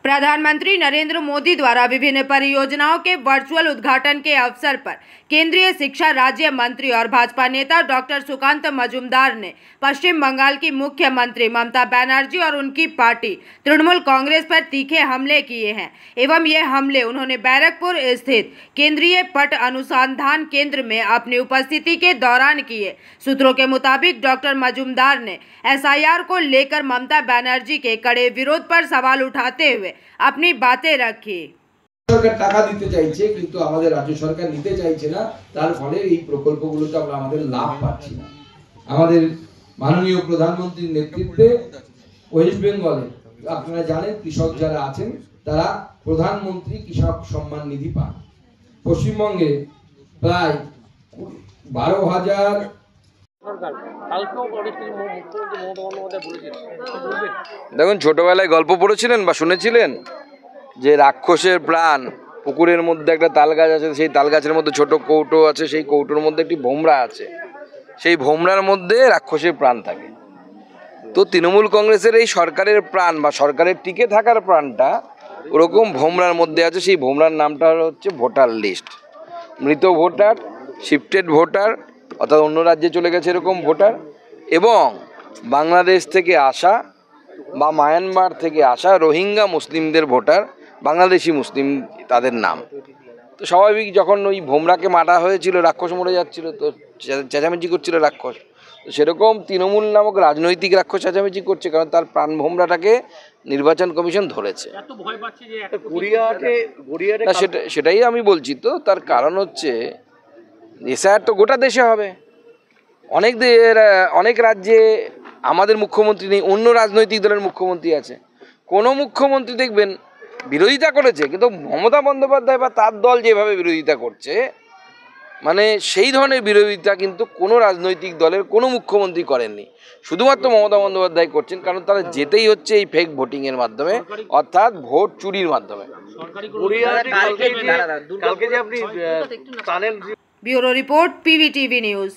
प्रधानमंत्री नरेंद्र मोदी द्वारा विभिन्न परियोजनाओं के वर्चुअल उद्घाटन के अवसर पर केंद्रीय शिक्षा राज्य मंत्री और भाजपा नेता डॉक्टर सुकांत मजूमदार ने पश्चिम बंगाल की मुख्यमंत्री ममता बनर्जी और उनकी पार्टी तृणमूल कांग्रेस पर तीखे हमले किए हैं। एवं ये हमले उन्होंने बैरकपुर स्थित केंद्रीय पट अनुसंधान केंद्र में अपनी उपस्थिति के दौरान किए। सूत्रों के मुताबिक डॉक्टर मजूमदार ने SIR को लेकर ममता बनर्जी के कड़े विरोध पर सवाल उठाते हुए अपनी बातें रखी। সরকার টাকা দিতে চাইছে কিন্তু আমাদের রাজ্য সরকার নিতে চাইছে না, তার ফলে এই প্রকল্পগুলোতে আমরা আমাদের লাভ পাচ্ছি না। আমাদের মাননীয় প্রধানমন্ত্রীর নেতৃত্বে ওয়েস্ট বেঙ্গলে আপনারা জানেন কৃষক যারা আছেন তারা প্রধানমন্ত্রী কৃষক সম্মান নিধি পান। পশ্চিমবঙ্গে প্রায় 12,000 দেখুন, ছোটবেলায় গল্প পড়েছিলেন বা শুনেছিলেন যে রাক্ষসের প্রাণ পুকুরের মধ্যে একটা তাল গাছ আছে, সেই তাল গাছের মধ্যে ছোট কৌটো আছে, সেই কৌটোর মধ্যে একটি ভোমরা আছে, সেই ভোমরার মধ্যে রাক্ষসের প্রাণ থাকে। তো তৃণমূল কংগ্রেসের এই সরকারের প্রাণ বা সরকারের টিকে থাকার প্রাণটা ওরকম ভোমরার মধ্যে আছে। সেই ভোমরার নামটা হচ্ছে ভোটার লিস্ট। মৃত ভোটার, শিফটেড ভোটার, অর্থাৎ অন্য রাজ্যে চলে গেছে এরকম ভোটার, এবং বাংলাদেশ থেকে আসা বা মায়ানমার থেকে আসা রোহিঙ্গা মুসলিমদের ভোটার, বাংলাদেশি মুসলিম তাদের নাম। তো স্বাভাবিক, যখন ওই ভোমরাকে মারা হয়েছিল রাক্ষস মরে যাচ্ছিল, তো চেঁচামেচি করছিল রাক্ষস। তো সেরকম তৃণমূল নামক রাজনৈতিক রাক্ষস চেঁচামেচি করছে, কারণ তার প্রাণ ভোমরাটাকে নির্বাচন কমিশন ধরেছে। সেটাই আমি বলছি। তো তার কারণ হচ্ছে SIR তো গোটা দেশে হবে। অনেক রাজ্যে আমাদের মুখ্যমন্ত্রী নেই, অন্য রাজনৈতিক দলের মুখ্যমন্ত্রী আছে। কোনো মুখ্যমন্ত্রী দেখবেন বিরোধিতা করেছে, কিন্তু মমতা বন্দ্যোপাধ্যায় বা তার দল যেভাবে বিরোধিতা করছে, মানে সেই ধরনের বিরোধিতা কিন্তু কোনো রাজনৈতিক দলের কোনো মুখ্যমন্ত্রী করেননি। শুধুমাত্র মমতা বন্দ্যোপাধ্যায় করছেন, কারণ তারা যেতেই হচ্ছে এই ফেক ভোটিংয়ের মাধ্যমে, অর্থাৎ ভোট চুরির মাধ্যমে। Bureau report, PVTV news.